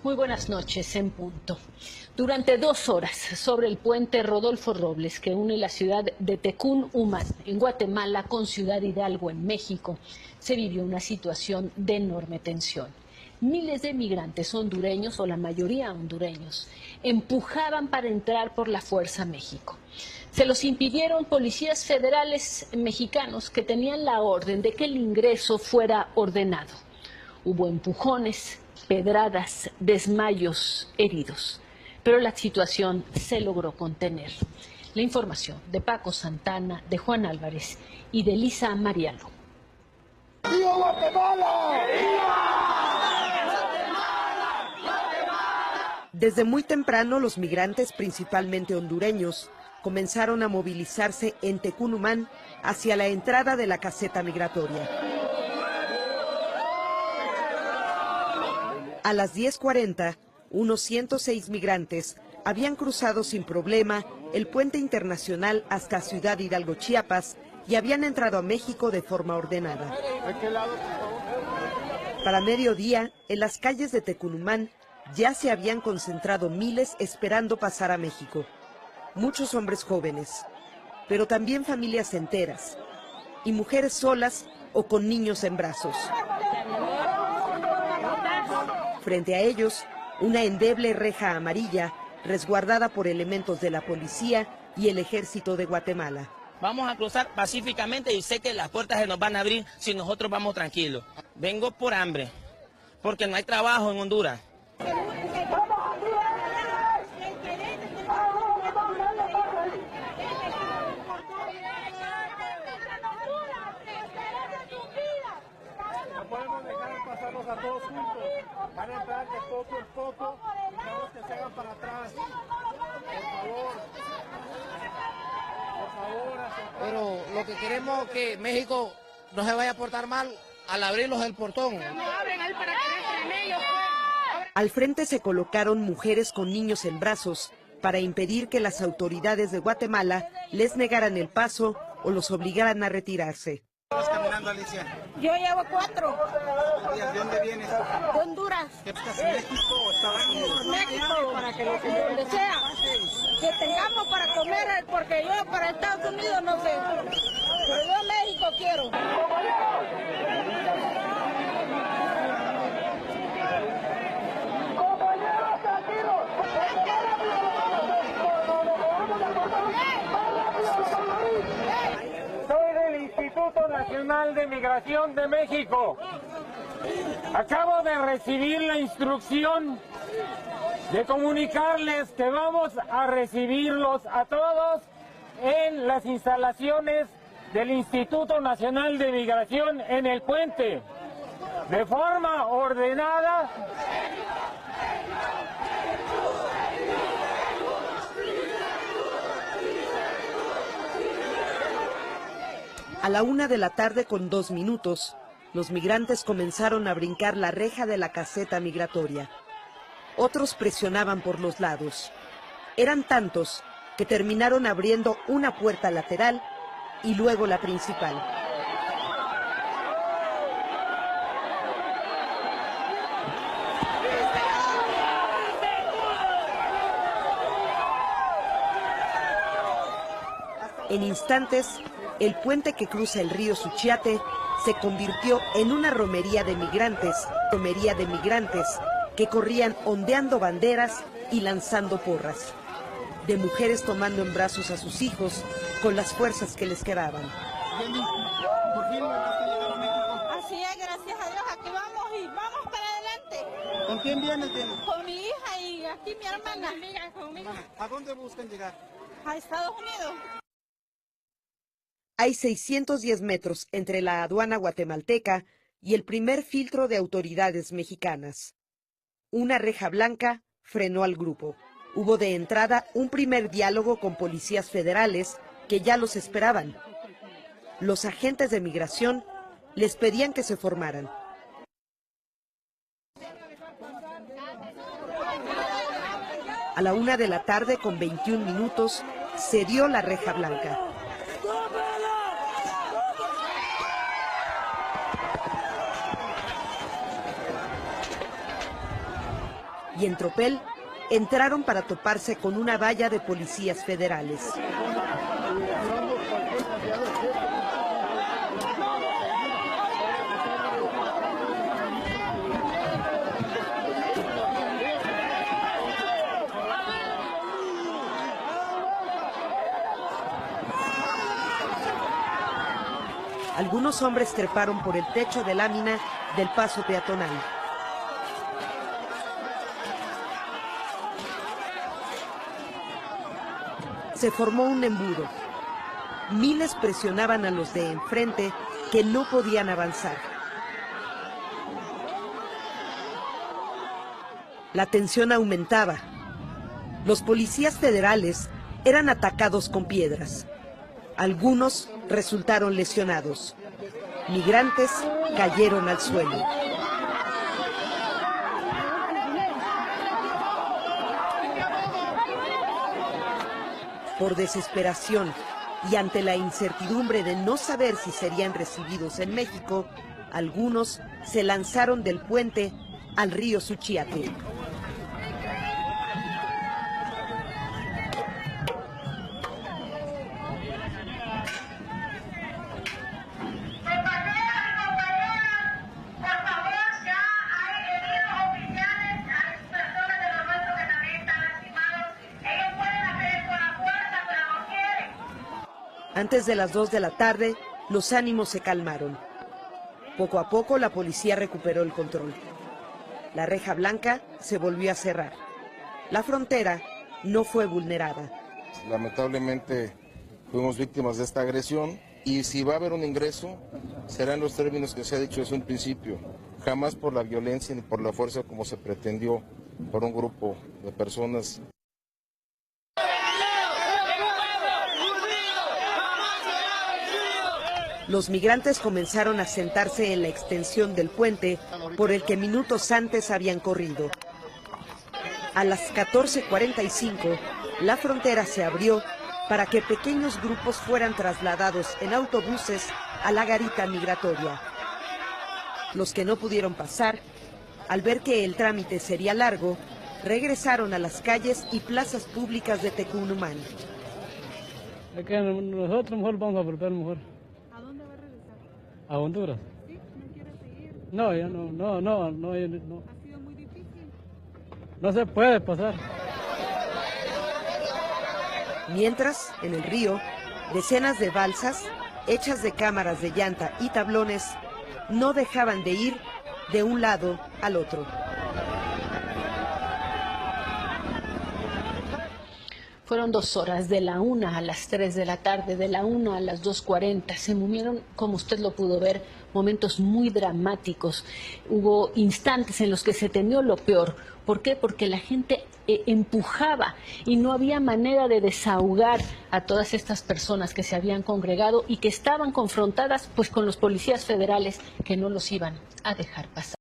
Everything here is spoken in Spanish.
Muy buenas noches, en punto. Durante 2 horas sobre el puente Rodolfo Robles, que une la ciudad de Tecún-Umán, en Guatemala, con Ciudad Hidalgo, en México, se vivió una situación de enorme tensión. Miles de migrantes hondureños, o la mayoría hondureños, empujaban para entrar por la fuerza a México. Se los impidieron policías federales mexicanos que tenían la orden de que el ingreso fuera ordenado. Hubo empujones, pedradas, desmayos, heridos, pero la situación se logró contener. La información de Paco Santana, de Juan Álvarez y de Lisa Mariano. ¡Viva Guatemala! Desde muy temprano, los migrantes, principalmente hondureños, comenzaron a movilizarse en Tecún-Umán hacia la entrada de la caseta migratoria. A las 10:40, unos 106 migrantes habían cruzado sin problema el puente internacional hasta Ciudad Hidalgo, Chiapas, y habían entrado a México de forma ordenada. Para mediodía, en las calles de Tecún-Umán ya se habían concentrado miles esperando pasar a México. Muchos hombres jóvenes, pero también familias enteras, y mujeres solas o con niños en brazos. Frente a ellos, una endeble reja amarilla resguardada por elementos de la policía y el ejército de Guatemala. Vamos a cruzar pacíficamente y sé que las puertas se nos van a abrir si nosotros vamos tranquilos. Vengo por hambre, porque no hay trabajo en Honduras. No podemos dejar de pasarnos a todos juntos. Van a entrar de poco en poco y queremos que se hagan para atrás. Por favor. Por favor. Pero lo que queremos es que México no se vaya a portar mal al abrirlos el portón. Al frente se colocaron mujeres con niños en brazos para impedir que las autoridades de Guatemala les negaran el paso o los obligaran a retirarse. ¿Estás caminando, Alicia? Yo llevo 4. ¿De dónde vienes? De Honduras. ¿Qué estás en México o Estados Unidos? México, para que donde sea, que tengamos para comer, porque yo para Estados Unidos no sé, pero yo México quiero. Soy del Instituto Nacional de Migración de México. Acabo de recibir la instrucción de comunicarles que vamos a recibirlos a todos en las instalaciones del Instituto Nacional de Migración en el puente, de forma ordenada. A la 1:02 p.m, los migrantes comenzaron a brincar la reja de la caseta migratoria. Otros presionaban por los lados. Eran tantos que terminaron abriendo una puerta lateral y luego la principal. En instantes, el puente que cruza el río Suchiate se convirtió en una romería de migrantes que corrían ondeando banderas y lanzando porras, de mujeres tomando en brazos a sus hijos con las fuerzas que les quedaban. ¿Por fin lograste llegar a México? Así es, gracias a Dios, aquí vamos y vamos para adelante. ¿Con quién vienes? Con mi hija y aquí mi hermana. Conmigo. ¿A dónde buscan llegar? A Estados Unidos. Hay 610 metros entre la aduana guatemalteca y el primer filtro de autoridades mexicanas. Una reja blanca frenó al grupo. Hubo de entrada un primer diálogo con policías federales que ya los esperaban. Los agentes de migración les pedían que se formaran. A la 1:21 p.m, se dio la reja blanca. y en tropel entraron para toparse con una valla de policías federales. Algunos hombres treparon por el techo de lámina del paso peatonal. Se formó un embudo. Miles presionaban a los de enfrente que no podían avanzar. La tensión aumentaba. Los policías federales eran atacados con piedras. Algunos resultaron lesionados. Migrantes cayeron al suelo. Por desesperación y ante la incertidumbre de no saber si serían recibidos en México, algunos se lanzaron del puente al río Suchiate. Antes de las 2 de la tarde, los ánimos se calmaron. Poco a poco la policía recuperó el control. La reja blanca se volvió a cerrar. La frontera no fue vulnerada. Lamentablemente fuimos víctimas de esta agresión y si va a haber un ingreso, será en los términos que se ha dicho desde un principio. Jamás por la violencia ni por la fuerza como se pretendió por un grupo de personas. Los migrantes comenzaron a sentarse en la extensión del puente por el que minutos antes habían corrido. A las 14:45, la frontera se abrió para que pequeños grupos fueran trasladados en autobuses a la garita migratoria. Los que no pudieron pasar, al ver que el trámite sería largo, regresaron a las calles y plazas públicas de Tecún-Umán. Nosotros mejor vamos a volver mejor. ¿A Honduras? ¿Sí? ¿No quiere seguir? No, ya no. ¿Ha sido muy difícil? No se puede pasar. Mientras, en el río, decenas de balsas, hechas de cámaras de llanta y tablones, no dejaban de ir de un lado al otro. Fueron 2 horas, de la 1 a las 3 de la tarde, de la 1 a las 2:40. Se movieron, como usted lo pudo ver, momentos muy dramáticos. Hubo instantes en los que se temió lo peor. ¿Por qué? Porque la gente empujaba y no había manera de desahogar a todas estas personas que se habían congregado y que estaban confrontadas pues con los policías federales que no los iban a dejar pasar.